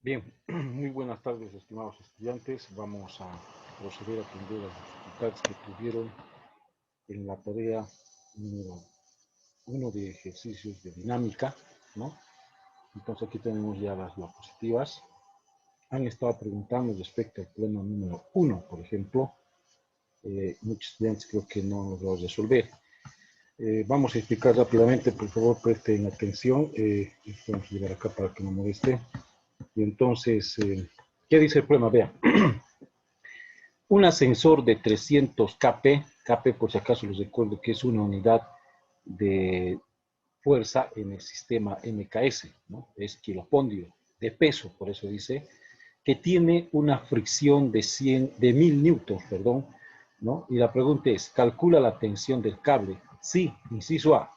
Bien, muy buenas tardes, estimados estudiantes. Vamos a proceder a atender las dificultades que tuvieron en la tarea número 1 de ejercicios de dinámica, ¿no? Entonces aquí tenemos ya las diapositivas. Han estado preguntando respecto al problema número 1, por ejemplo. Muchos estudiantes creo que no los vamos a resolver. Vamos a explicar rápidamente, por favor, presten atención. Vamos a llegar acá para que no moleste. Y entonces, ¿qué dice el problema? Vean. Un ascensor de 300 kp, kp por si acaso les recuerdo que es una unidad de fuerza en el sistema MKS, ¿no? Es kilopondio de peso, por eso dice, que tiene una fricción de 1000 newtons, perdón, ¿no? Y la pregunta es, ¿calcula la tensión del cable? Sí, inciso A.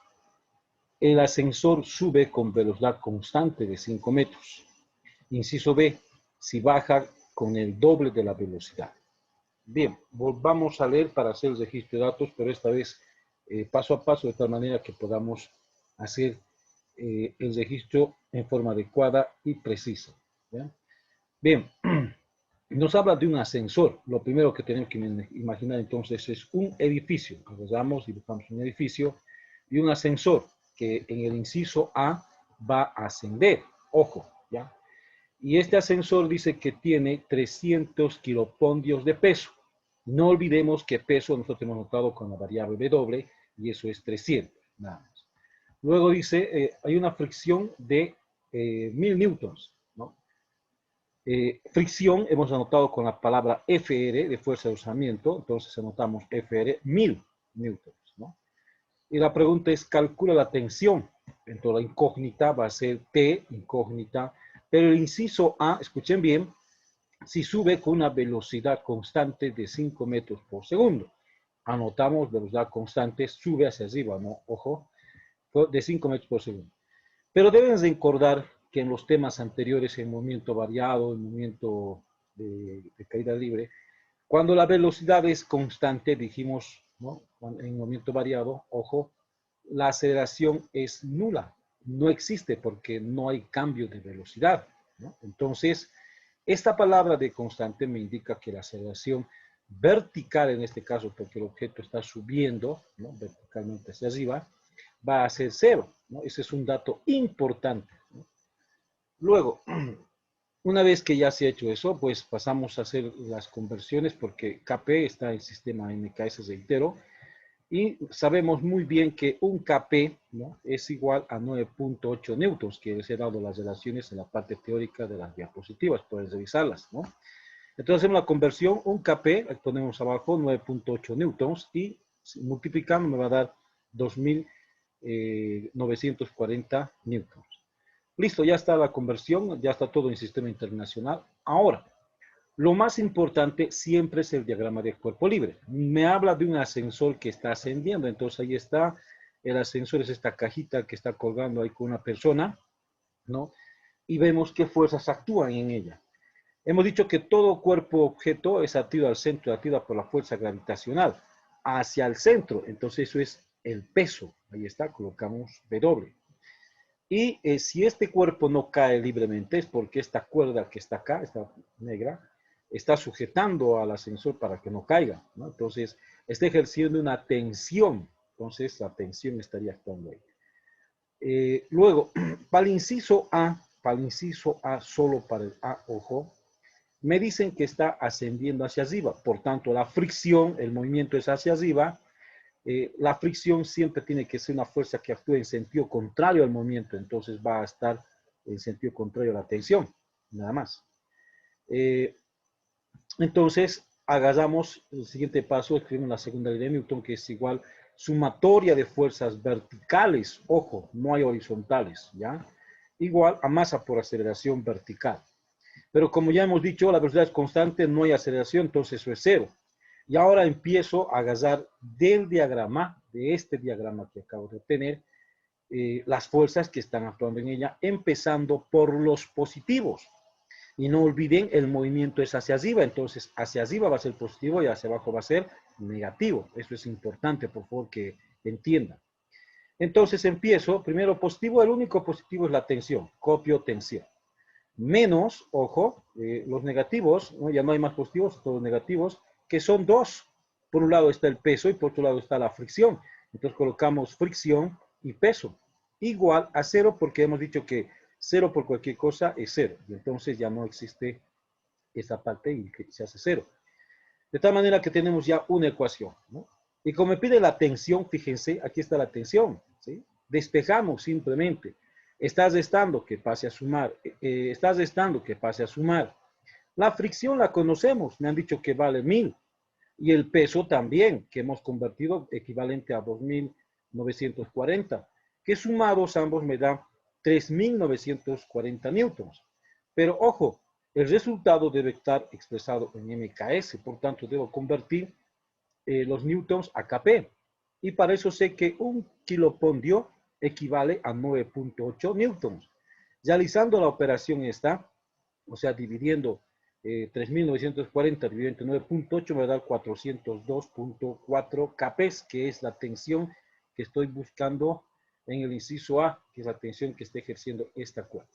El ascensor sube con velocidad constante de 5 metros. Inciso B, si baja con el doble de la velocidad. Bien, volvamos a leer para hacer el registro de datos, pero esta vez paso a paso, de tal manera que podamos hacer el registro en forma adecuada y precisa. ¿Ya? Bien, nos habla de un ascensor. Lo primero que tenemos que imaginar entonces es un edificio. Agarramos, dibujamos un edificio y un ascensor que en el inciso A va a ascender. Ojo, ¿ya? Y este ascensor dice que tiene 300 kilopondios de peso. No olvidemos que peso nosotros hemos notado con la variable W y eso es 300, nada más. Luego dice, hay una fricción de 1000 newtons, ¿no? Fricción hemos anotado con la palabra FR de fuerza de rozamiento, entonces anotamos FR 1000 newtons, ¿no? Y la pregunta es, calcula la tensión. Entonces la incógnita va a ser T, incógnita, pero el inciso A, escuchen bien, si sube con una velocidad constante de 5 metros por segundo. Anotamos velocidad constante, sube hacia arriba, ¿no? Ojo, de 5 metros por segundo. Pero deben recordar que en los temas anteriores, en movimiento variado, en movimiento de caída libre, cuando la velocidad es constante, dijimos, ¿no? En movimiento variado, ojo, la aceleración es nula, no existe porque no hay cambio de velocidad, ¿no? Entonces, esta palabra de constante me indica que la aceleración vertical, en este caso, porque el objeto está subiendo, ¿no? Verticalmente hacia arriba, va a ser cero, ¿no? Ese es un dato importante, ¿no? Luego, una vez que ya se ha hecho eso, pues pasamos a hacer las conversiones porque KP está en el sistema MKS, reitero, y sabemos muy bien que un KP, ¿no? Es igual a 9.8 newtons, que les he dado las relaciones en la parte teórica de las diapositivas, pueden revisarlas, ¿no? Entonces hacemos la conversión, un KP, ponemos abajo 9.8 newtons y multiplicando me va a dar 2.940 newtons. Listo, ya está la conversión, ya está todo en sistema internacional. Ahora, lo más importante siempre es el diagrama de cuerpo libre. Me habla de un ascensor que está ascendiendo, entonces ahí está, el ascensor es esta cajita que está colgando ahí con una persona, ¿no? Y vemos qué fuerzas actúan en ella. Hemos dicho que todo cuerpo objeto es atraído al centro, atraído por la fuerza gravitacional hacia el centro, entonces eso es el peso, ahí está, colocamos W. Y si este cuerpo no cae libremente es porque esta cuerda que está acá, esta negra, está sujetando al ascensor para que no caiga, ¿no? Entonces, está ejerciendo una tensión, entonces la tensión estaría actuando ahí. Luego, para el inciso A, solo para el A, ojo, me dicen que está ascendiendo hacia arriba, por tanto, la fricción, el movimiento es hacia arriba, la fricción siempre tiene que ser una fuerza que actúe en sentido contrario al movimiento, entonces va a estar en sentido contrario a la tensión, nada más. Eh, entonces, agarramos el siguiente paso, escribimos la segunda ley de Newton, que es igual sumatoria de fuerzas verticales, ojo, no hay horizontales, ¿ya? Igual a masa por aceleración vertical. Pero como ya hemos dicho, la velocidad es constante, no hay aceleración, entonces eso es cero. Y ahora empiezo a agarrar del diagrama, de este diagrama que acabo de tener, las fuerzas que están actuando en ella, empezando por los positivos. Y no olviden, el movimiento es hacia arriba, entonces hacia arriba va a ser positivo y hacia abajo va a ser negativo. Eso es importante, por favor, que entiendan. Entonces empiezo, primero positivo, el único positivo es la tensión, copio tensión. menos, ojo, los negativos, ¿no? Ya no hay más positivos, todos negativos, que son 2. Por un lado está el peso y por otro lado está la fricción. Entonces colocamos fricción y peso igual a 0 porque hemos dicho que 0 por cualquier cosa es 0. Y entonces ya no existe esa parte y que se hace 0. De tal manera que tenemos ya una ecuación, ¿no? Y como me pide la tensión, fíjense, aquí está la tensión, ¿sí? Despejamos simplemente. Estás restando que pase a sumar. Estás restando que pase a sumar. La fricción la conocemos, me han dicho que vale 1000. Y el peso también, que hemos convertido equivalente a 2940, que sumados ambos me dan 3940 newtons. Pero ojo, el resultado debe estar expresado en MKS, por tanto debo convertir los newtons a kp. Y para eso sé que un kilopondio equivale a 9.8 newtons. Realizando la operación esta, o sea, dividiendo 3.940 dividido entre 9.8 me va a dar 402.4 kps, que es la tensión que estoy buscando en el inciso A, que es la tensión que está ejerciendo esta cuerda.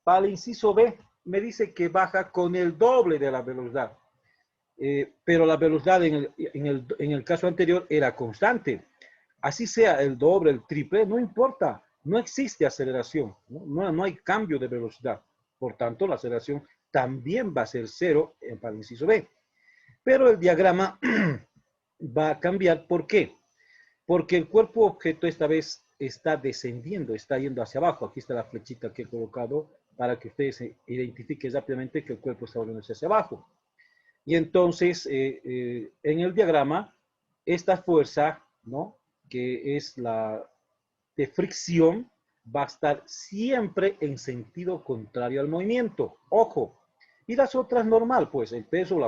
Para el inciso B, me dice que baja con el doble de la velocidad. Pero la velocidad en el caso anterior era constante. Así sea el doble, el triple, no importa. No existe aceleración, no hay cambio de velocidad. Por tanto, la aceleración también va a ser 0 para el inciso B. Pero el diagrama va a cambiar. ¿Por qué? Porque el cuerpo objeto esta vez está descendiendo, está yendo hacia abajo. Aquí está la flechita que he colocado para que ustedes identifiquen rápidamente que el cuerpo está volviendo hacia abajo. Y entonces, en el diagrama, esta fuerza, ¿no?, que es la de fricción, va a estar siempre en sentido contrario al movimiento. Ojo. Y las otras normal, pues el peso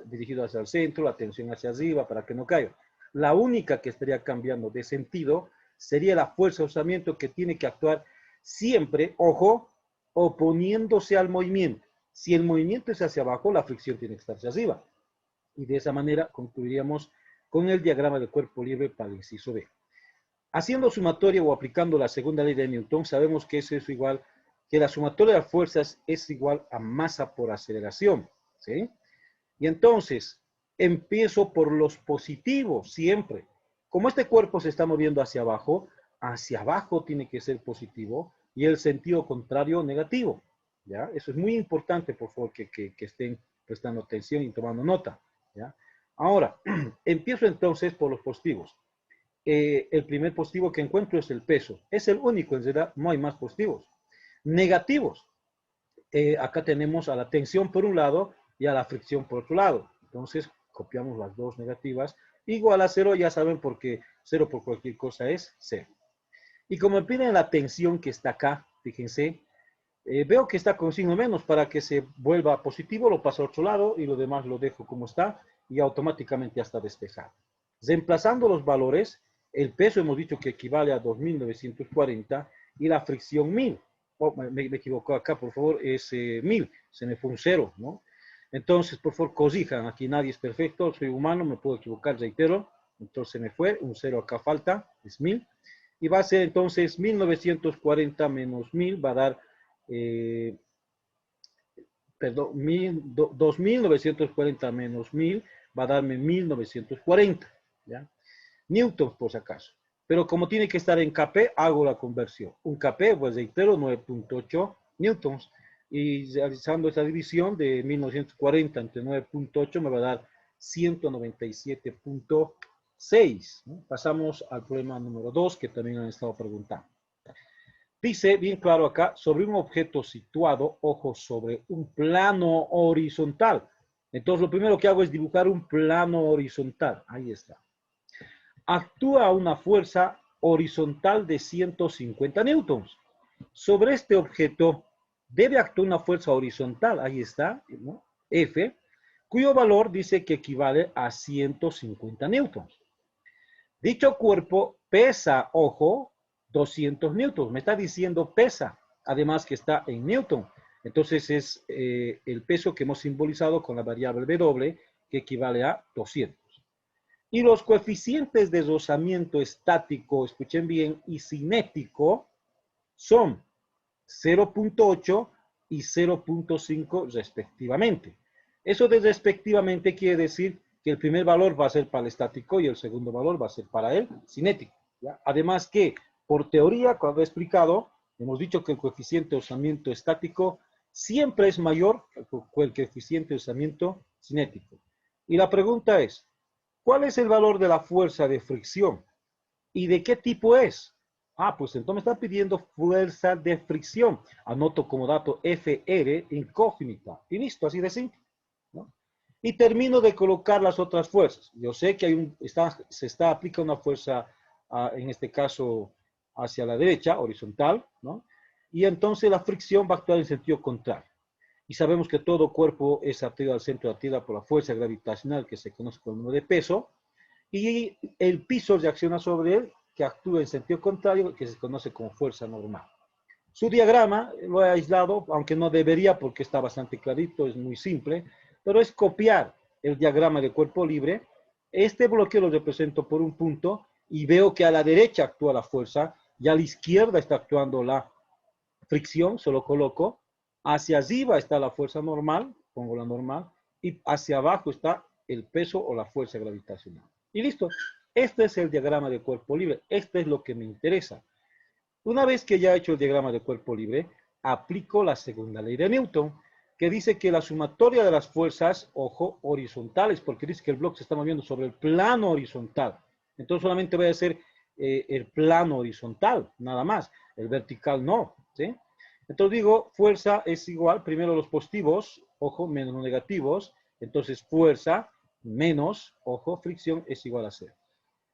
dirigido hacia el centro, la tensión hacia arriba para que no caiga. La única que estaría cambiando de sentido sería la fuerza de usamiento que tiene que actuar siempre, ojo, oponiéndose al movimiento. Si el movimiento es hacia abajo, la fricción tiene que estar hacia arriba. Y de esa manera concluiríamos con el diagrama del cuerpo libre para el inciso B. Haciendo sumatoria o aplicando la segunda ley de Newton, sabemos que eso es igual, que la sumatoria de fuerzas es igual a masa por aceleración, ¿sí? Y entonces, empiezo por los positivos, siempre. Como este cuerpo se está moviendo hacia abajo tiene que ser positivo y el sentido contrario negativo, ¿ya? Eso es muy importante, por favor, que estén prestando atención y tomando nota, ¿ya? Ahora, empiezo entonces por los positivos. El primer positivo que encuentro es el peso. Es el único, en realidad no hay más positivos. Negativos. Acá tenemos a la tensión por un lado y a la fricción por otro lado. Entonces, copiamos las dos negativas. Igual a 0, ya saben, porque 0 por cualquier cosa es 0. Y como me piden la tensión que está acá, fíjense, veo que está con signo menos. Para que se vuelva positivo, lo paso al otro lado y lo demás lo dejo como está y automáticamente ya está despejado. Reemplazando los valores, el peso hemos dicho que equivale a 2.940 y la fricción 1000. Oh, me equivoco acá, por favor, es 1000. Se me fue un 0, ¿no? Entonces, por favor, corrijan. Aquí nadie es perfecto, soy humano, me puedo equivocar, reitero. Entonces se me fue, un 0 acá falta, es 1000. Y va a ser entonces 1940 menos 1000, va a dar, perdón, 2940 menos 1000, va a darme 1940, ¿ya? Newtons, por si acaso. Pero como tiene que estar en kp, hago la conversión. Un kp, pues reitero, 9.8 newtons. Y realizando esta división de 1940 entre 9.8 me va a dar 197.6. ¿no? Pasamos al problema número 2 que también han estado preguntando. Dice bien claro acá, sobre un objeto situado, ojo, sobre un plano horizontal. Entonces lo primero que hago es dibujar un plano horizontal. Ahí está. Actúa una fuerza horizontal de 150 newtons. Sobre este objeto debe actuar una fuerza horizontal, ahí está, ¿no? F, cuyo valor dice que equivale a 150 newtons. Dicho cuerpo pesa, ojo, 200 newtons. Me está diciendo pesa, además que está en newton. Entonces es el peso que hemos simbolizado con la variable W, que equivale a 200. Y los coeficientes de rozamiento estático, escuchen bien, y cinético son 0.8 y 0.5 respectivamente. Eso de respectivamente quiere decir que el primer valor va a ser para el estático y el segundo valor va a ser para el cinético, ¿ya? Además que, por teoría, cuando he explicado, hemos dicho que el coeficiente de oscilamiento estático siempre es mayor que el coeficiente de oscilamiento cinético. Y la pregunta es, ¿cuál es el valor de la fuerza de fricción? ¿Y de qué tipo es? Ah, pues entonces me está pidiendo fuerza de fricción. Anoto como dato FR incógnita. Y listo, así de simple, ¿no? Y termino de colocar las otras fuerzas. Yo sé que se está aplicando una fuerza, en este caso, hacia la derecha, horizontal, ¿no? Y entonces la fricción va a actuar en sentido contrario. Y sabemos que todo cuerpo es atraído al centro de la Tierra por la fuerza gravitacional que se conoce como número de peso, y el piso reacciona sobre él, que actúa en sentido contrario, que se conoce como fuerza normal. Su diagrama lo he aislado, aunque no debería porque está bastante clarito, es muy simple, pero es copiar el diagrama de cuerpo libre. Este bloque lo represento por un punto y veo que a la derecha actúa la fuerza y a la izquierda está actuando la fricción, solo coloco. Hacia arriba está la fuerza normal, pongo la normal, y hacia abajo está el peso o la fuerza gravitacional. Y listo. Este es el diagrama de cuerpo libre. Este es lo que me interesa. Una vez que ya he hecho el diagrama de cuerpo libre, aplico la segunda ley de Newton, que dice que la sumatoria de las fuerzas, ojo, horizontales, porque dice que el bloque se está moviendo sobre el plano horizontal. Entonces solamente voy a hacer el plano horizontal, nada más. El vertical no, ¿sí? Entonces digo, fuerza es igual, primero los positivos, ojo, menos los negativos. Entonces fuerza menos, ojo, fricción es igual a cero.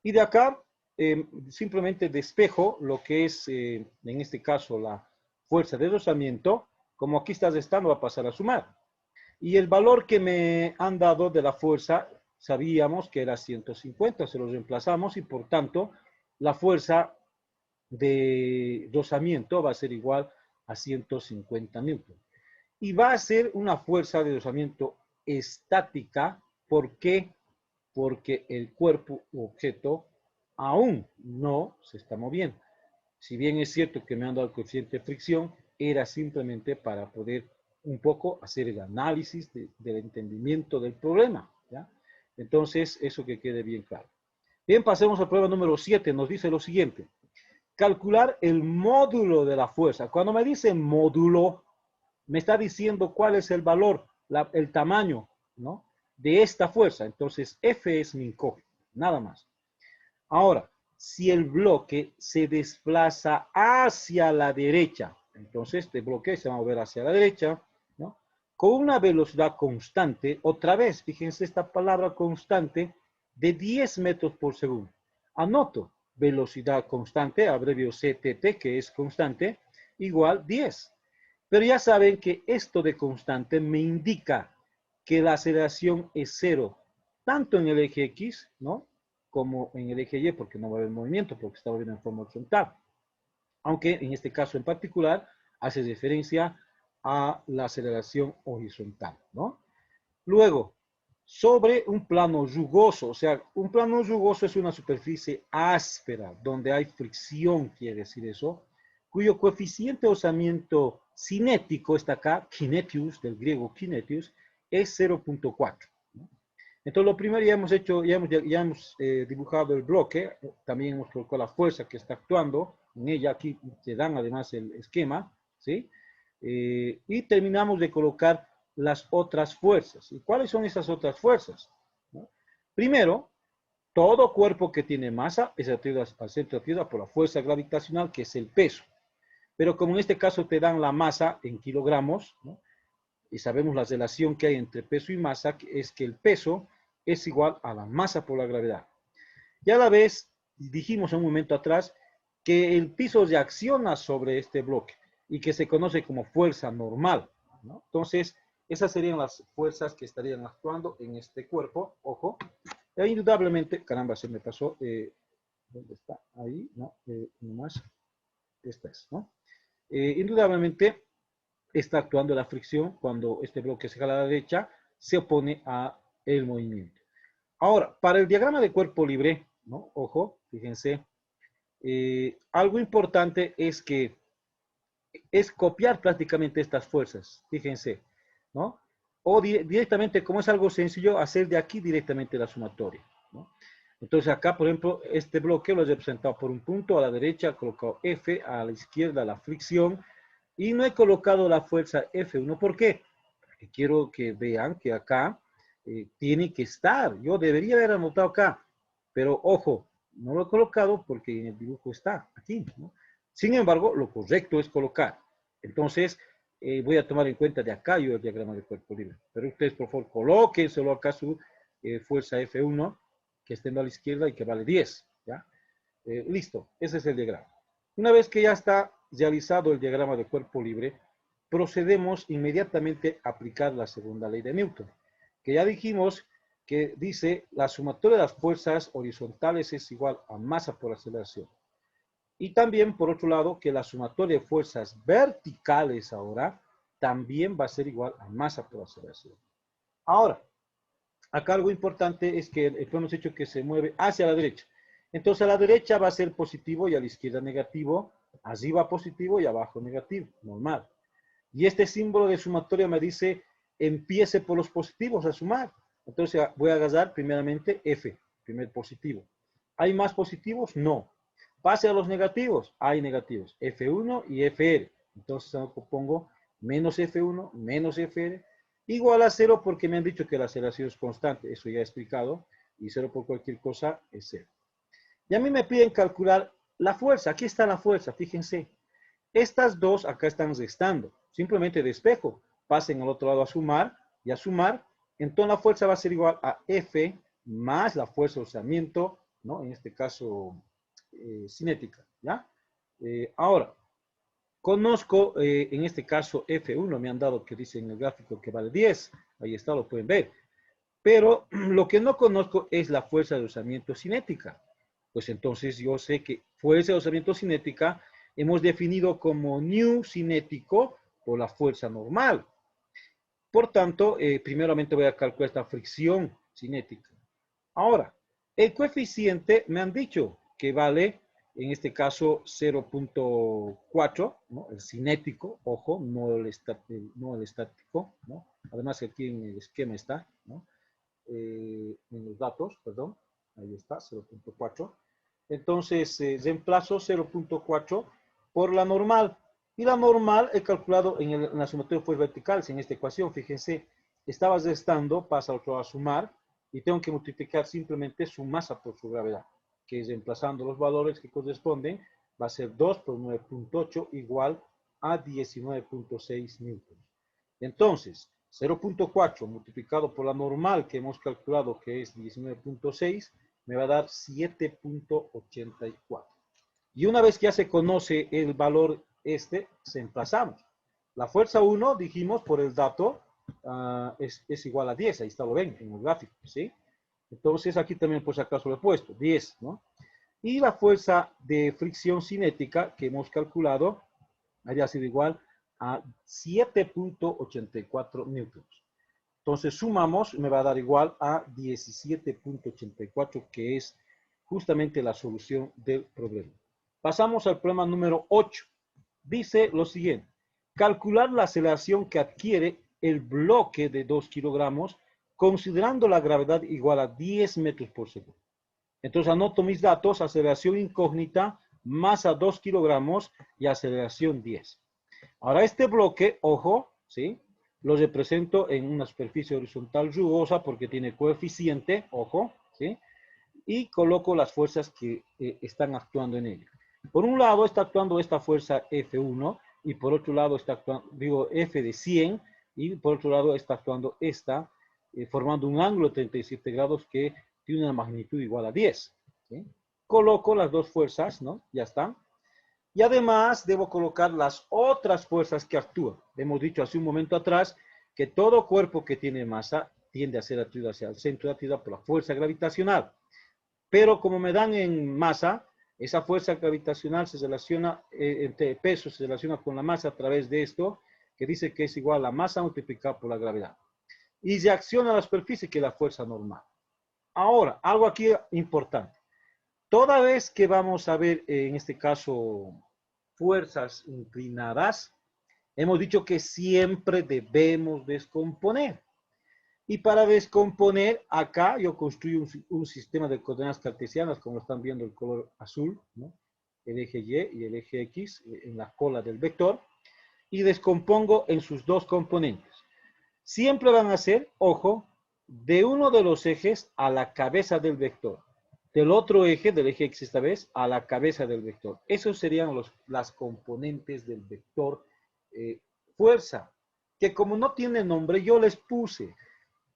Y de acá simplemente despejo lo que es, en este caso, la fuerza de rozamiento. Como aquí está restando, va a pasar a sumar. Y el valor que me han dado de la fuerza, sabíamos que era 150, se lo reemplazamos y por tanto la fuerza de rozamiento va a ser igual a 150 newton. Y va a ser una fuerza de rozamiento estática. ¿Por qué? Porque el cuerpo u objeto aún no se está moviendo. Si bien es cierto que me han dado el coeficiente de fricción, era simplemente para poder un poco hacer el análisis del entendimiento del problema, ¿ya? Entonces, eso que quede bien claro. Bien, pasemos al problema número 7. Nos dice lo siguiente. Calcular el módulo de la fuerza. Cuando me dice módulo, me está diciendo cuál es el valor, el tamaño, ¿no?, de esta fuerza. Entonces, F es mi incógnita, nada más. Ahora, si el bloque se desplaza hacia la derecha, entonces este bloque se va a mover hacia la derecha, ¿no?, con una velocidad constante, otra vez, fíjense esta palabra constante, de 10 metros por segundo. Anoto, velocidad constante, abrevio CTT, que es constante, igual 10. Pero ya saben que esto de constante me indica que la aceleración es cero, tanto en el eje X, ¿no?, como en el eje Y, porque no va a haber movimiento, porque está moviendo en forma horizontal. Aunque en este caso en particular hace referencia a la aceleración horizontal, ¿no? Luego, sobre un plano rugoso, o sea, un plano rugoso es una superficie áspera, donde hay fricción, quiere decir eso, cuyo coeficiente de oscilamiento cinético está acá, kinetius, del griego kinetius, es 0.4. Entonces, lo primero ya hemos hecho, ya hemos dibujado el bloque, también hemos colocado la fuerza que está actuando en ella, aquí te dan además el esquema, ¿sí? Y terminamos de colocar las otras fuerzas. ¿Y cuáles son esas otras fuerzas? ¿No? Primero, todo cuerpo que tiene masa es atraído al centro de la Tierra por la fuerza gravitacional, que es el peso. Pero como en este caso te dan la masa en kilogramos, ¿no?, y sabemos la relación que hay entre peso y masa, que es que el peso es igual a la masa por la gravedad. Y a la vez, dijimos un momento atrás que el piso reacciona sobre este bloque y que se conoce como fuerza normal, ¿no? Entonces, esas serían las fuerzas que estarían actuando en este cuerpo, ojo. E indudablemente, caramba, se me pasó, ¿dónde está? Ahí, ¿no? Nomás, esta es, ¿no? Indudablemente, está actuando la fricción cuando este bloque se jala a la derecha, se opone a el movimiento. Ahora, para el diagrama de cuerpo libre, ¿no?, ojo, fíjense, algo importante es que es copiar prácticamente estas fuerzas, fíjense, ¿no? O directamente, como es algo sencillo, hacer de aquí directamente la sumatoria, ¿no? Entonces acá, por ejemplo, este bloque lo he representado por un punto, a la derecha he colocado F, a la izquierda la fricción, y no he colocado la fuerza F1. ¿Por qué? Porque quiero que vean que acá tiene que estar. Yo debería haber anotado acá, pero ojo, no lo he colocado porque en el dibujo está aquí, ¿no? Sin embargo, lo correcto es colocar. Entonces, voy a tomar en cuenta de acá yo el diagrama de cuerpo libre. Pero ustedes, por favor, coloquen solo acá su fuerza F1, que esté a la izquierda y que vale 10, ¿ya? Listo, ese es el diagrama. Una vez que ya está realizado el diagrama de cuerpo libre, procedemos inmediatamente a aplicar la segunda ley de Newton, que ya dijimos que dice la sumatoria de las fuerzas horizontales es igual a masa por aceleración. Y también, por otro lado, que la sumatoria de fuerzas verticales ahora también va a ser igual a masa por aceleración. Ahora, acá algo importante es que hemos hecho que se mueve hacia la derecha. Entonces a la derecha va a ser positivo y a la izquierda negativo, arriba positivo y abajo negativo, normal. Y este símbolo de sumatoria me dice, empiece por los positivos a sumar. Entonces voy a agarrar primeramente F, primer positivo. ¿Hay más positivos? No. Pase a los negativos, hay negativos, F1 y FR. Entonces pongo menos F1, menos FR, igual a 0 porque me han dicho que la aceleración es constante, eso ya he explicado, y 0 por cualquier cosa es 0. Y a mí me piden calcular la fuerza, aquí está la fuerza, fíjense. Estas dos acá están restando, simplemente despejo, pasen al otro lado a sumar, y a sumar, entonces la fuerza va a ser igual a F más la fuerza de rozamiento, ¿no? En este caso, cinética, ¿ya? Ahora, conozco, en este caso, F1, me han dado que dice en el gráfico que vale 10, ahí está, lo pueden ver. Pero lo que no conozco es la fuerza de rozamiento cinética. Pues entonces yo sé que fuerza de rozamiento cinética hemos definido como nu cinético por la fuerza normal. Por tanto, primeramente voy a calcular esta fricción cinética. Ahora, el coeficiente me han dicho que vale, en este caso, 0.4, ¿no? El cinético, ojo, no el estático, ¿no? Además, aquí en el esquema está, ¿no? En los datos, perdón, ahí está, 0.4. Entonces, reemplazo 0.4 por la normal. Y la normal he calculado en la sumatoria de fuerzas verticales, en esta ecuación, fíjense, estaba restando, pasa al otro lado a sumar, y tengo que multiplicar simplemente su masa por su gravedad, que es reemplazando los valores que corresponden, va a ser 2 por 9.8 igual a 19.6 newtons. Entonces, 0.4 multiplicado por la normal que hemos calculado que es 19.6 me va a dar 7.84. Y una vez que ya se conoce el valor se emplazamos. La fuerza 1, dijimos por el dato, es igual a 10, ahí está, lo ven en el gráfico, ¿sí? Entonces aquí también por si acaso lo he puesto, 10, ¿no? Y la fuerza de fricción cinética que hemos calculado haya sido igual a 7.84 newtons. Entonces sumamos, me va a dar igual a 17.84, que es justamente la solución del problema. Pasamos al problema número 8. Dice lo siguiente: calcular la aceleración que adquiere el bloque de 2 kilogramos considerando la gravedad igual a 10 metros por segundo. Entonces anoto mis datos: aceleración incógnita, masa 2 kilogramos y aceleración 10. Ahora este bloque, ojo, ¿sí? Lo represento en una superficie horizontal rugosa porque tiene coeficiente, ojo, ¿sí? Y coloco las fuerzas que están actuando en ella. Por un lado está actuando esta fuerza F1 y por otro lado está actuando, digo, F de 100 y por otro lado está actuando esta, formando un ángulo de 37 grados que tiene una magnitud igual a 10. ¿Sí? Coloco las dos fuerzas, ¿no? Ya están. Y además debo colocar las otras fuerzas que actúan. Hemos dicho hace un momento atrás que todo cuerpo que tiene masa tiende a ser atraído hacia el centro de actividad por la fuerza gravitacional. Pero como me dan en masa, esa fuerza gravitacional se relaciona, entre peso se relaciona con la masa a través de esto, que dice que es igual a la masa multiplicada por la gravedad. Y reacciona a la superficie, que es la fuerza normal. Ahora, algo aquí importante. Toda vez que vamos a ver, en este caso, fuerzas inclinadas, Hemos dicho que siempre debemos descomponer. Y para descomponer, acá yo construyo un sistema de coordenadas cartesianas, como están viendo el color azul, ¿no? El eje Y y el eje X en la cola del vector, y descompongo en sus dos componentes. Siempre van a ser, ojo, de uno de los ejes a la cabeza del vector, del otro eje, del eje X esta vez, a la cabeza del vector. Esos serían las componentes del vector fuerza, que como no tiene nombre, yo les puse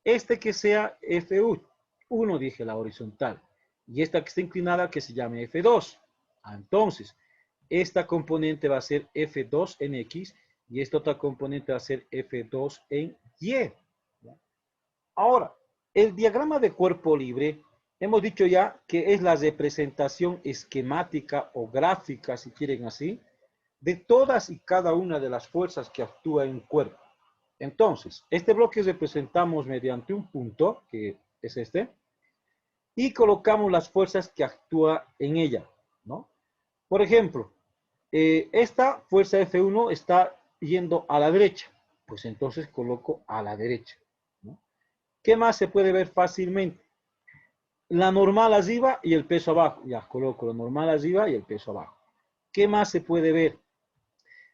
que sea F1, dije la horizontal, y esta que está inclinada que se llame F2. Entonces, esta componente va a ser F2 en X y esta otra componente va a ser F2 en Y. Ahora, el diagrama de cuerpo libre, hemos dicho ya que es la representación esquemática o gráfica, si quieren así, de todas y cada una de las fuerzas que actúan en un cuerpo. Entonces, este bloque representamos mediante un punto, que es este, y colocamos las fuerzas que actúan en ella, ¿no? Por ejemplo, esta fuerza F1 está yendo a la derecha, pues entonces coloco a la derecha, ¿no? ¿Qué más se puede ver fácilmente? La normal arriba y el peso abajo, ya coloco la normal arriba y el peso abajo. ¿Qué más se puede ver?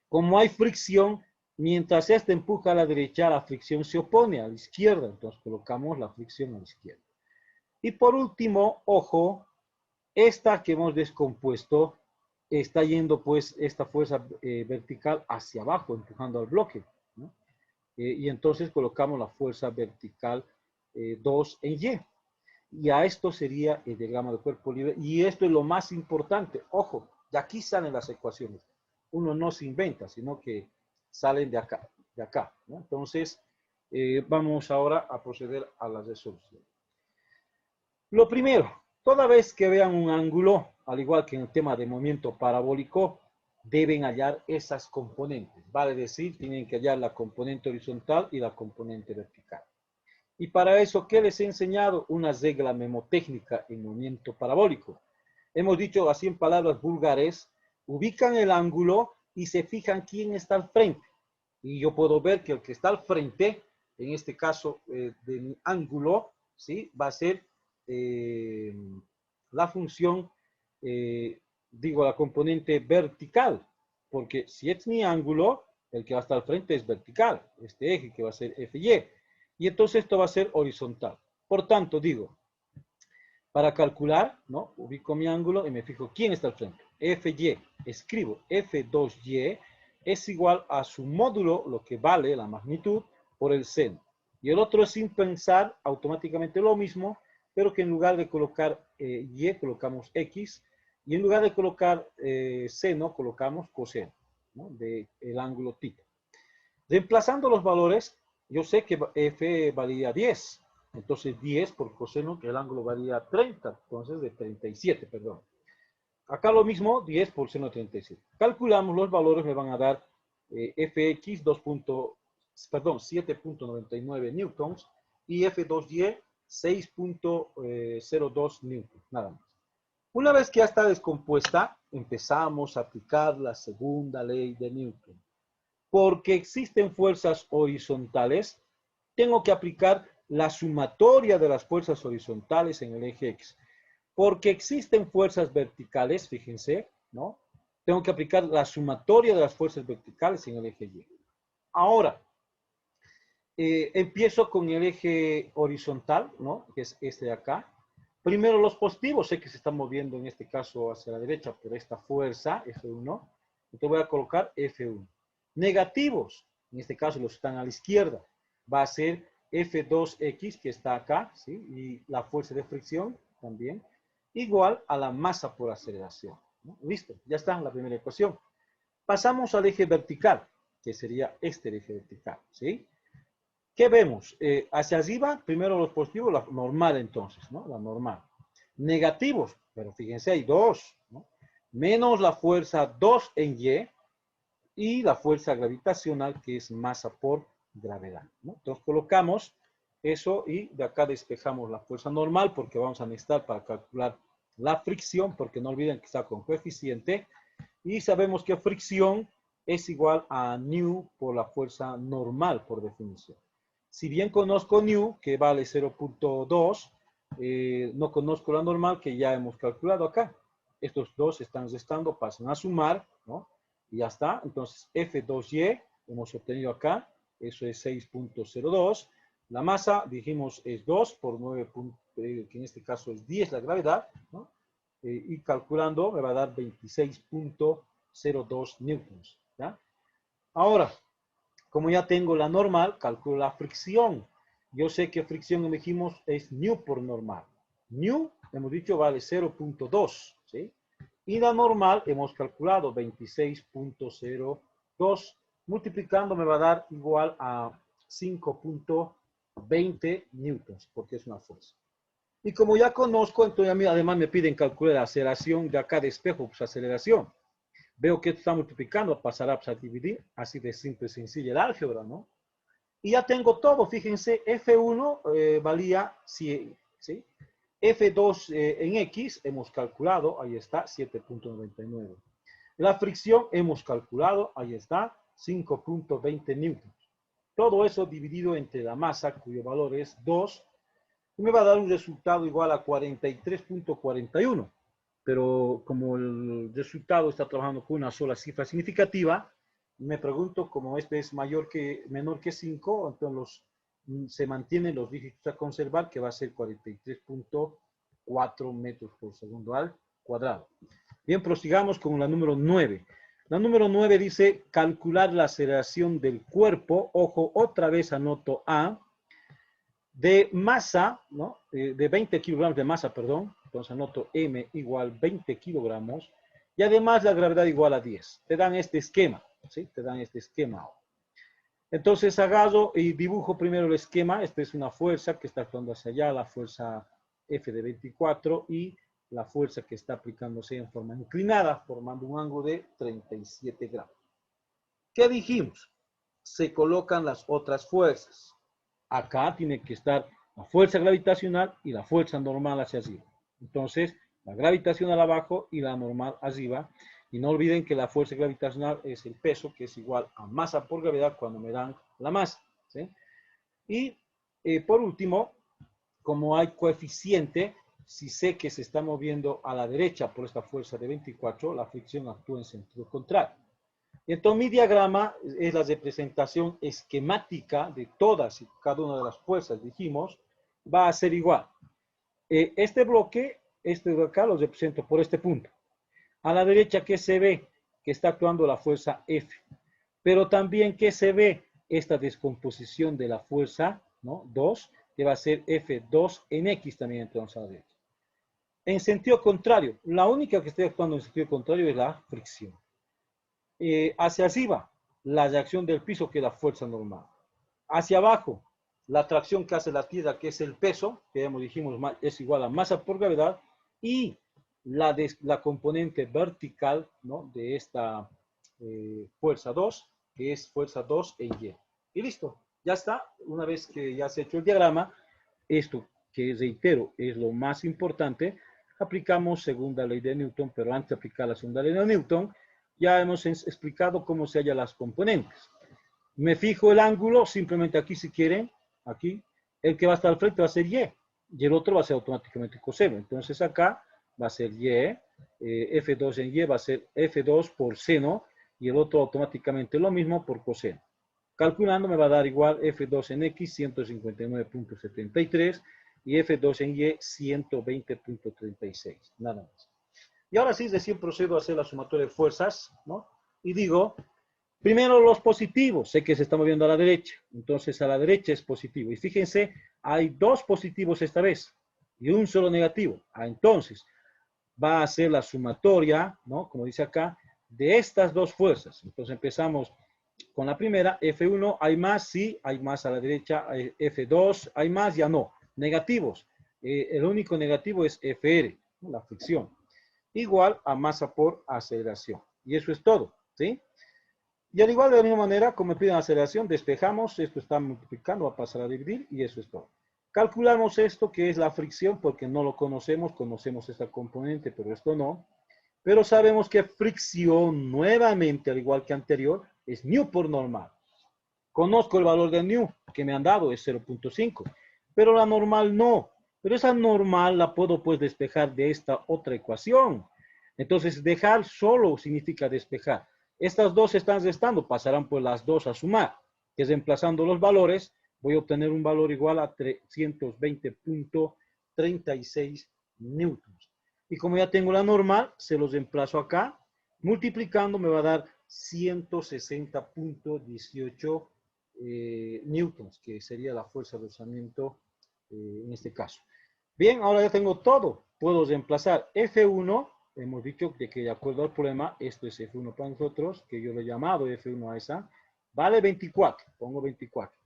Como hay fricción, mientras esta empuja a la derecha, la fricción se opone a la izquierda, entonces colocamos la fricción a la izquierda. Y por último, ojo, esta que hemos descompuesto está yendo pues esta fuerza vertical hacia abajo, empujando al bloque, ¿no? Y entonces colocamos la fuerza vertical 2 en Y. Y a esto sería el diagrama de cuerpo libre. Y esto es lo más importante. Ojo, de aquí salen las ecuaciones. Uno no se inventa, sino que salen de acá, ¿no? Entonces, vamos ahora a proceder a la resolución. Lo primero, toda vez que vean un ángulo, al igual que en el tema de movimiento parabólico, deben hallar esas componentes. Vale decir, tienen que hallar la componente horizontal y la componente vertical. Y para eso, ¿qué les he enseñado? Una regla memotécnica en movimiento parabólico. Hemos dicho así en palabras vulgares, ubican el ángulo y se fijan quién está al frente. Y yo puedo ver que el que está al frente, en este caso de mi ángulo, ¿sí? Va a ser la función, digo, la componente vertical. Porque si es mi ángulo, el que va a estar al frente es vertical, este eje que va a ser FY. Y entonces esto va a ser horizontal. Por tanto, digo, para calcular, ¿no? Ubico mi ángulo y me fijo quién está al frente. FY, escribo F2Y es igual a su módulo, lo que vale la magnitud, por el seno. Y el otro es sin pensar automáticamente lo mismo, pero que en lugar de colocar Y, colocamos X, y en lugar de colocar seno, colocamos coseno, ¿no? Del ángulo θ. Reemplazando los valores, yo sé que F valía 10. Entonces 10 por coseno, que el ángulo valía 30. Entonces de 37, perdón. Acá lo mismo, 10 por seno de 37. Calculamos los valores, me van a dar Fx 7.99 newtons y F2y 6.02 newtons, nada más. Una vez que ya está descompuesta, empezamos a aplicar la segunda ley de Newton. Porque existen fuerzas horizontales, tengo que aplicar la sumatoria de las fuerzas horizontales en el eje X. Porque existen fuerzas verticales, fíjense, ¿no? Tengo que aplicar la sumatoria de las fuerzas verticales en el eje Y. Ahora, empiezo con el eje horizontal, ¿no? Que es este de acá. Primero los positivos, sé que se están moviendo en este caso hacia la derecha por esta fuerza, F1. Entonces voy a colocar F1. Negativos, en este caso los están a la izquierda, va a ser F2X que está acá, ¿sí? Y la fuerza de fricción también, igual a la masa por aceleración, ¿no? Listo, ya está la primera ecuación. Pasamos al eje vertical, que sería este eje vertical, ¿sí? ¿Qué vemos? Hacia arriba, primero los positivos, la normal entonces, ¿no? La normal. Negativos, pero fíjense, hay dos, ¿no? Menos la fuerza 2 en y la fuerza gravitacional, que es masa por gravedad, ¿no? Entonces colocamos eso y de acá despejamos la fuerza normal, porque vamos a necesitar para calcular la fricción, porque no olviden que está con coeficiente, y sabemos que fricción es igual a nu por la fuerza normal, por definición. Si bien conozco nu, que vale 0.2, no conozco la normal que ya hemos calculado acá. Estos dos están restando, pasan a sumar, ¿no? Y ya está. Entonces, F2Y hemos obtenido acá, eso es 6.02. La masa, dijimos, es 2 por 9, que en este caso es 10 la gravedad, ¿no? Y calculando me va a dar 26.02 newtons, ¿ya? Ahora, como ya tengo la normal, calculo la fricción. Yo sé que fricción, como dijimos, es nu por normal. Nu, hemos dicho, vale 0.2, ¿sí? Y la normal hemos calculado 26.02. Multiplicando me va a dar igual a 5.20 newtons, porque es una fuerza. Y como ya conozco, entonces a mí además me piden calcular la aceleración de acá de espejo, pues aceleración. Veo que esto está multiplicando, pasará pues, a dividir, así de simple y sencilla el álgebra, ¿no? Y ya tengo todo, fíjense, F1 valía 100, ¿sí? F2 en X hemos calculado, ahí está, 7.99. La fricción hemos calculado, ahí está, 5.20 newtons. Todo eso dividido entre la masa, cuyo valor es 2, y me va a dar un resultado igual a 43.41. Pero como el resultado está trabajando con una sola cifra significativa, me pregunto, como este es menor que 5, entonces se mantienen los dígitos a conservar, que va a ser 43.4 metros por segundo al cuadrado. Bien, prosigamos con la número 9. La número 9 dice calcular la aceleración del cuerpo. Ojo, otra vez anoto A. De masa, ¿no? De 20 kilogramos de masa, perdón. Entonces anoto M igual 20 kilogramos. Y además la gravedad igual a 10. Te dan este esquema, ¿sí? Te dan este esquema. Entonces agarro y dibujo primero el esquema. Esta es una fuerza que está actuando hacia allá, la fuerza F de 24 y la fuerza que está aplicándose en forma inclinada, formando un ángulo de 37 grados. ¿Qué dijimos? Se colocan las otras fuerzas. Acá tiene que estar la fuerza gravitacional y la fuerza normal hacia arriba. Entonces, la gravitacional abajo y la normal arriba. Y no olviden que la fuerza gravitacional es el peso, que es igual a masa por gravedad cuando me dan la masa, ¿sí? Y por último, como hay coeficiente, si sé que se está moviendo a la derecha por esta fuerza de 24, la fricción actúa en sentido contrario. Entonces, mi diagrama es la representación esquemática de todas y cada una de las fuerzas, dijimos, va a ser igual. Este bloque, este de acá, lo represento por este punto. A la derecha, ¿qué se ve? Que está actuando la fuerza F. Pero también, ¿qué se ve? Esta descomposición de la fuerza, ¿no? 2, que va a ser F2 en X también, entonces, a la derecha. En sentido contrario, la única que está actuando en sentido contrario es la fricción. Hacia arriba, la reacción del piso, que es la fuerza normal. Hacia abajo, la tracción que hace la tierra, que es el peso, que ya dijimos es igual a masa por gravedad, y la componente vertical, ¿no? De esta fuerza 2, que es fuerza 2 en Y. Y listo, ya está. Una vez que ya se ha hecho el diagrama, esto que reitero es lo más importante, aplicamos segunda ley de Newton, pero antes de aplicar la segunda ley de Newton, ya hemos explicado cómo se hallan las componentes. Me fijo el ángulo, simplemente aquí si quieren, aquí, el que va a estar al frente va a ser Y, y el otro va a ser automáticamente coseno. Entonces acá va a ser Y, F2 en Y va a ser F2 por seno, y el otro automáticamente lo mismo por coseno. Calculando me va a dar igual F2 en X 159.73 y F2 en Y 120.36, nada más. Y ahora sí, recién procedo a hacer la sumatoria de fuerzas, ¿no? Y digo, primero los positivos, sé que se está moviendo a la derecha, entonces a la derecha es positivo. Y fíjense, hay dos positivos esta vez y un solo negativo. Entonces, va a ser la sumatoria, ¿no? Como dice acá, de estas dos fuerzas. Entonces empezamos con la primera, F1, ¿hay más? Sí, hay más a la derecha. F2, ¿hay más? Ya no. Negativos. El único negativo es FR, ¿no? La fricción. Igual a masa por aceleración. Y eso es todo, ¿sí? Y al igual de la misma manera, como me piden aceleración, despejamos, esto está multiplicando, va a pasar a dividir y eso es todo. Calculamos esto que es la fricción porque no lo conocemos, conocemos esta componente, pero esto no. Pero sabemos que fricción, nuevamente, al igual que anterior, es nu por normal. Conozco el valor de nu que me han dado, es 0.5, pero la normal no. Pero esa normal la puedo pues despejar de esta otra ecuación. Entonces, dejar solo significa despejar. Estas dos se están restando, pasarán pues las dos a sumar, que reemplazando los valores, voy a obtener un valor igual a 320.36 newtons. Y como ya tengo la normal, se los reemplazo acá, multiplicando me va a dar 160.18 newtons, que sería la fuerza de rozamiento en este caso. Bien, ahora ya tengo todo. Puedo reemplazar F1, hemos dicho de que de acuerdo al problema, esto es F1 para nosotros, que yo lo he llamado F1 a esa, vale 24, pongo 24,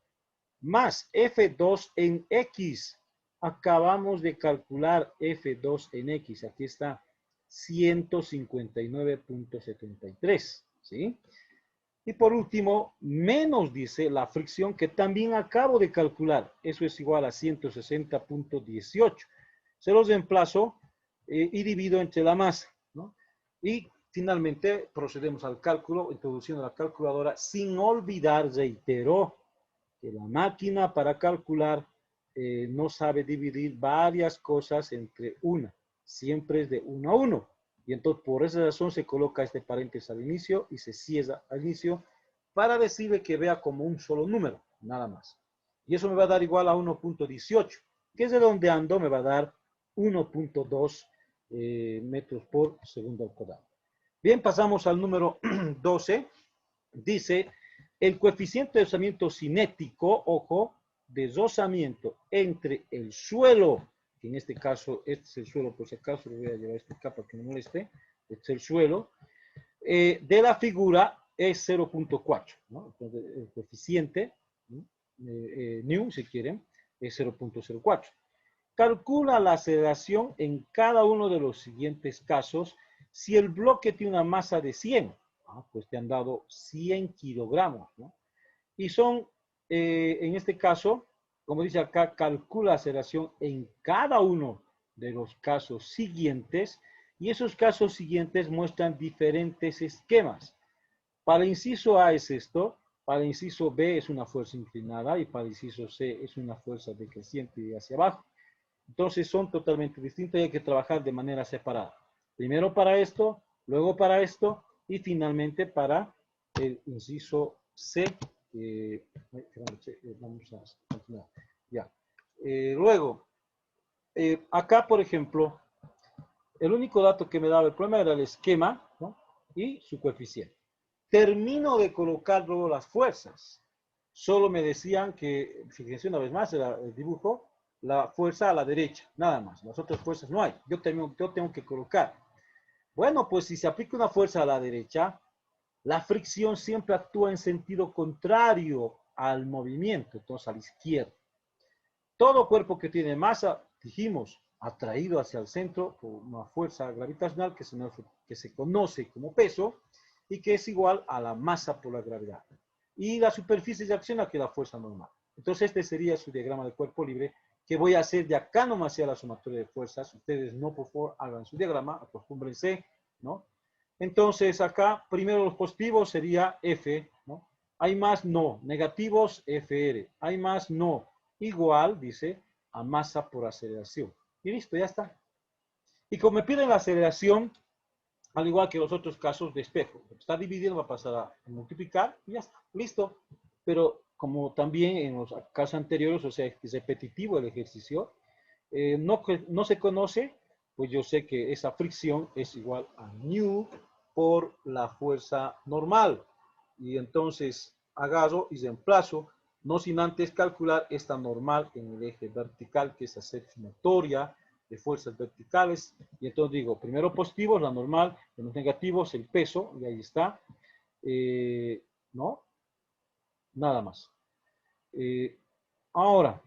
más F2 en X. Acabamos de calcular F2 en X, aquí está 159.73, ¿sí? Y por último, menos dice la fricción que también acabo de calcular. Eso es igual a 160.18. Se los reemplazo y divido entre la masa, ¿no? Y finalmente procedemos al cálculo, introduciendo la calculadora, sin olvidar, reitero, que la máquina para calcular no sabe dividir varias cosas entre una. Siempre es de 1 a 1. Y entonces por esa razón se coloca este paréntesis al inicio y se cierra al inicio para decirle que vea como un solo número, nada más. Y eso me va a dar igual a 1.18, que es redondeando me va a dar 1.2 metros por segundo al cuadrado. Bien, pasamos al número 12. Dice, el coeficiente de rozamiento cinético, ojo, de rozamiento entre el suelo, que en este caso, este es el suelo, por si acaso le voy a llevar esta capa que no moleste, este es el suelo, de la figura es 0.4, ¿no? Entonces, el coeficiente, nu, si quieren, es 0.04. Calcula la aceleración en cada uno de los siguientes casos si el bloque tiene una masa de 100, pues te han dado 100 kilogramos, ¿no? Y son, en este caso, como dice acá, calcula la aceleración en cada uno de los casos siguientes, y esos casos siguientes muestran diferentes esquemas. Para el inciso A es esto, para el inciso B es una fuerza inclinada, y para el inciso C es una fuerza decreciente y hacia abajo. Entonces son totalmente distintos y hay que trabajar de manera separada. Primero para esto, luego para esto y finalmente para el inciso C. Vamos a continuar. Ya. Luego, acá, por ejemplo, el único dato que me daba el problema era el esquema, ¿no? Y su coeficiente. Termino de colocar luego las fuerzas. Solo me decían que, fíjense una vez más, el dibujo, la fuerza a la derecha, nada más. Las otras fuerzas no hay. Yo tengo que colocar. Bueno, pues si se aplica una fuerza a la derecha, la fricción siempre actúa en sentido contrario al movimiento, entonces a la izquierda. Todo cuerpo que tiene masa, dijimos, atraído hacia el centro por una fuerza gravitacional que se conoce como peso y que es igual a la masa por la gravedad. Y la superficie de acción aquí la fuerza normal. Entonces este sería su diagrama de cuerpo libre que voy a hacer de acá nomás hacia la sumatoria de fuerzas. Ustedes no, por favor, hagan su diagrama, acostúmbrense, ¿no? Entonces acá, primero los positivos sería F, ¿no? Hay más, no. Negativos, FR. Hay más, no. Igual, dice, a masa por aceleración. Y listo, ya está. Y como me piden la aceleración, al igual que los otros casos de espejo, está dividido, va a pasar a multiplicar y ya está, listo. Pero como también en los casos anteriores, o sea, es repetitivo el ejercicio, no se conoce, pues yo sé que esa fricción es igual a nu por la fuerza normal. Y entonces agarro y reemplazo, no sin antes calcular esta normal en el eje vertical, que es hacer sumatoria de fuerzas verticales. Y entonces digo, primero positivos, la normal, en los negativos, el peso, y ahí está. ¿No? Nada más. Ahora,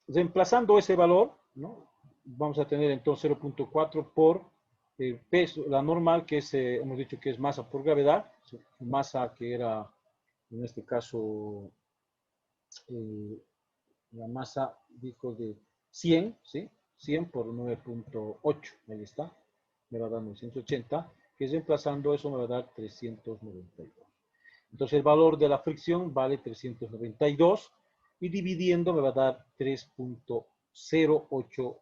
reemplazando ese valor, ¿no? Vamos a tener entonces 0.4 por el peso, la normal, que es, hemos dicho que es masa por gravedad, masa que era, en este caso, eh, la masa dijo de 100, ¿sí? 100 por 9.8, ahí está, me va a dar 980, que reemplazando eso me va a dar 392. Entonces el valor de la fricción vale 392 y dividiendo me va a dar 3.08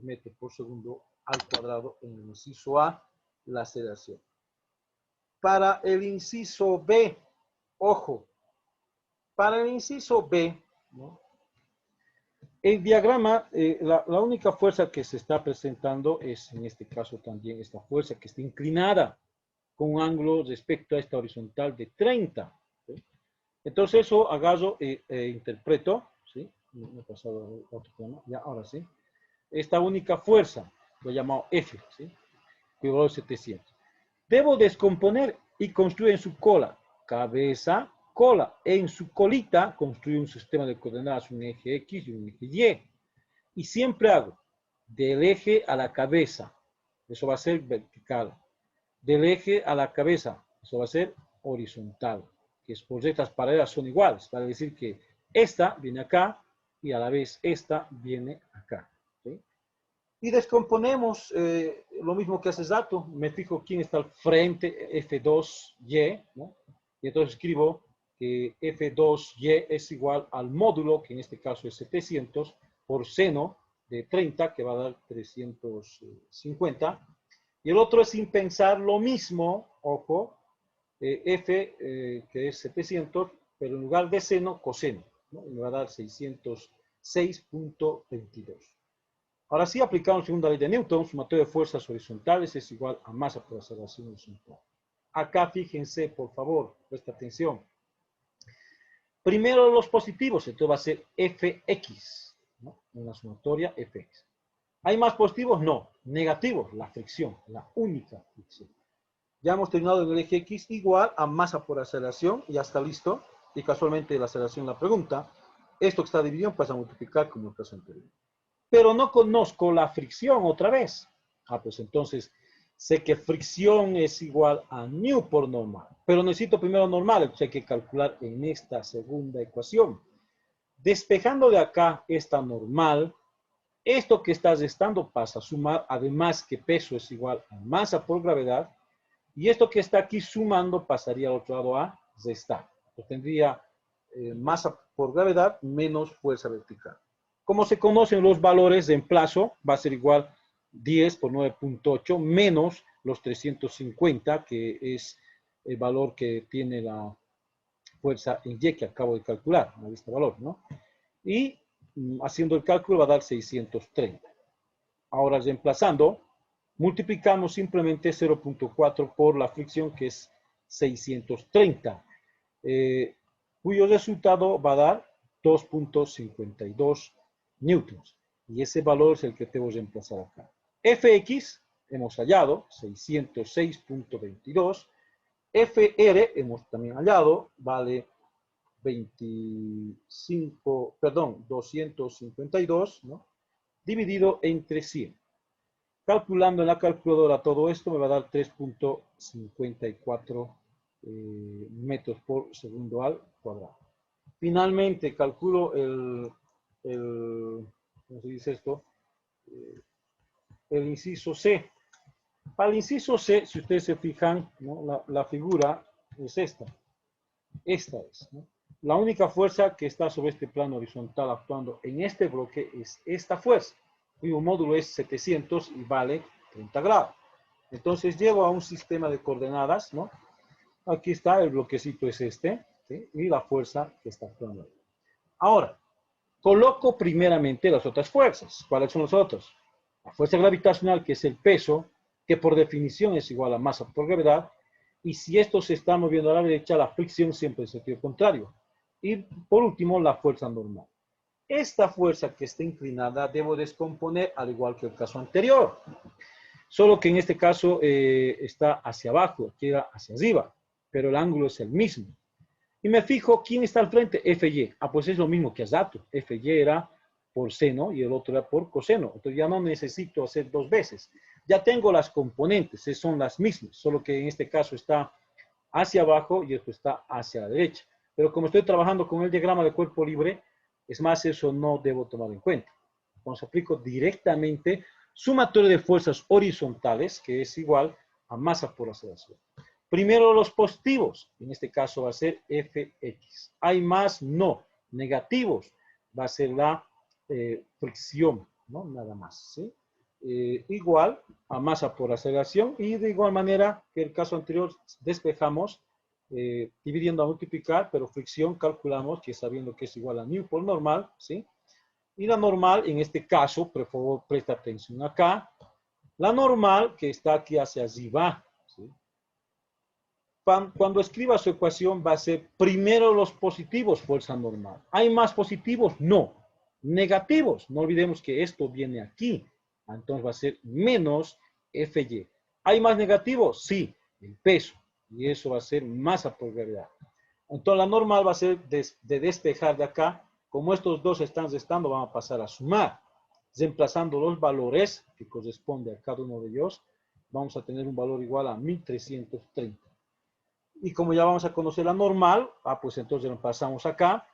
metros por segundo al cuadrado en el inciso A, la aceleración. Para el inciso B, ojo, para el inciso B, ¿no? El diagrama, la única fuerza que se está presentando es, en este caso también, esta fuerza que está inclinada con un ángulo respecto a esta horizontal de 30. ¿Sí? Entonces eso agarro e interpreto, ¿sí? Me he pasado a otro tema, ya, ahora sí. Esta única fuerza, lo he llamado F, ¿sí? Que valor 700. Debo descomponer y construir en su cola, cabeza, cola. En su colita construyo un sistema de coordenadas, un eje X y un eje Y. Y siempre hago del eje a la cabeza, eso va a ser vertical. Del eje a la cabeza, eso va a ser horizontal. Que por estas paralelas son iguales, para decir que esta viene acá y a la vez esta viene acá. ¿Sí? Y descomponemos lo mismo que hace rato. Me fijo quién está al frente, F2Y, ¿no? Y entonces escribo que F2Y es igual al módulo, que en este caso es 700, por seno de 30, que va a dar 350. Y el otro es sin pensar lo mismo, ojo, F, que es 700, pero en lugar de seno, coseno, ¿no? Y me va a dar 606.22. Ahora sí, aplicamos segunda ley de Newton, sumatorio de fuerzas horizontales es igual a masa por aceleración horizontal. Acá fíjense, por favor, presta atención. Primero los positivos, entonces va a ser Fx, ¿no? En la sumatoria Fx. ¿Hay más positivos? No. Negativos, la fricción, la única fricción. Ya hemos terminado en el eje X igual a masa por aceleración, ya está listo. Y casualmente la aceleración la pregunta. Esto que está dividido pasa a multiplicar como el caso anterior. Pero no conozco la fricción otra vez. Pues entonces sé que fricción es igual a nu por normal. Pero necesito primero normal, entonces hay que calcular en esta segunda ecuación. Despejando de acá esta normal, esto que está restando pasa a sumar, además que peso es igual a masa por gravedad, y esto que está aquí sumando pasaría al otro lado a restar. Pues tendría masa por gravedad menos fuerza vertical. Como se conocen los valores de emplazo, va a ser igual 10 por 9.8 menos los 350, que es el valor que tiene la fuerza en Y que acabo de calcular, este valor, ¿no? Y haciendo el cálculo va a dar 630. Ahora reemplazando, multiplicamos simplemente 0.4 por la fricción que es 630, cuyo resultado va a dar 2.52 newtons. Y ese valor es el que tengo que reemplazar acá. Fx hemos hallado 606.22. Fr hemos también hallado, vale 252, ¿no? Dividido entre 100. Calculando en la calculadora todo esto me va a dar 3.54 metros por segundo al cuadrado. Finalmente calculo ¿cómo se dice esto? El inciso C. Para el inciso C, si ustedes se fijan, ¿no? la figura es esta. Esta es, ¿no? La única fuerza que está sobre este plano horizontal actuando en este bloque es esta fuerza, cuyo módulo es 700 y vale 30 grados. Entonces llego a un sistema de coordenadas, ¿no? Aquí está, el bloquecito es este, ¿sí? Y la fuerza que está actuando ahí. Ahora, coloco primeramente las otras fuerzas. ¿Cuáles son las otras? La fuerza gravitacional, que es el peso, que por definición es igual a masa por gravedad, y si esto se está moviendo a la derecha, la fricción siempre es el sentido contrario. Y por último, la fuerza normal. Esta fuerza que está inclinada debo descomponer al igual que el caso anterior. Solo que en este caso está hacia abajo, aquí era hacia arriba, pero el ángulo es el mismo. Y me fijo, ¿quién está al frente? FY. Pues es lo mismo que hace rato. FY era por seno y el otro era por coseno. Entonces ya no necesito hacer dos veces. Ya tengo las componentes, son las mismas, solo que en este caso está hacia abajo y esto está hacia la derecha. Pero como estoy trabajando con el diagrama de cuerpo libre, es más, eso no debo tomar en cuenta. Entonces aplico directamente Sumatoria de fuerzas horizontales, que es igual a masa por aceleración. Primero los positivos, en este caso va a ser Fx. ¿Hay más? No. Negativos, va a ser la fricción, ¿no? Nada más, ¿sí? Igual a masa por aceleración, y de igual manera que el caso anterior despejamos dividiendo a multiplicar, pero fricción calculamos que sabiendo que es igual a μ por normal, ¿sí? Y la normal, en este caso, por favor, presta atención acá, la normal que está aquí hacia arriba, ¿sí? Cuando escriba su ecuación va a ser primero los positivos, fuerza normal. ¿Hay más positivos? No. Negativos, no olvidemos que esto viene aquí. Entonces va a ser menos Fy. ¿Hay más negativos? Sí, el peso. Y eso va a ser masa por gravedad. Entonces la normal va a ser de despejar de acá. Como estos dos están restando, vamos a pasar a sumar. Reemplazando los valores que corresponde a cada uno de ellos, vamos a tener un valor igual a 1330. Y como ya vamos a conocer la normal, pues entonces lo pasamos acá.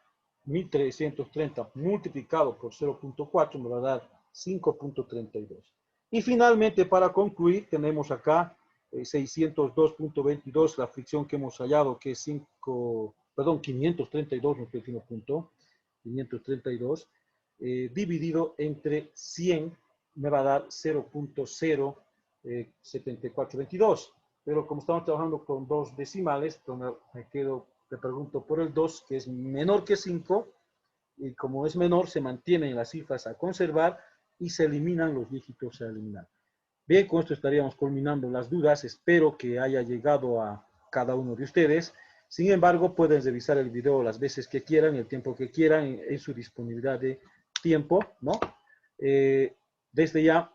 1330 multiplicado por 0.4 me va a dar 5.32. Y finalmente, para concluir, tenemos acá 602.22, la fricción que hemos hallado, que es 532, nuestro último punto, 532, dividido entre 100, me va a dar 0.07422. Pero como estamos trabajando con dos decimales, te pregunto por el 2, que es menor que 5, y como es menor, se mantienen las cifras a conservar y se eliminan los dígitos a eliminar. Bien, con esto estaríamos culminando las dudas. Espero que haya llegado a cada uno de ustedes. Sin embargo, pueden revisar el video las veces que quieran, el tiempo que quieran, en su disponibilidad de tiempo, ¿no? Desde ya,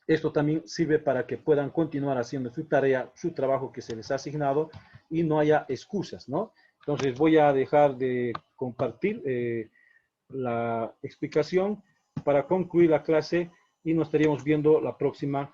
esto también sirve para que puedan continuar haciendo su tarea, su trabajo que se les ha asignado, y no haya excusas, ¿no? Entonces voy a dejar de compartir la explicación para concluir la clase, y nos estaríamos viendo la próxima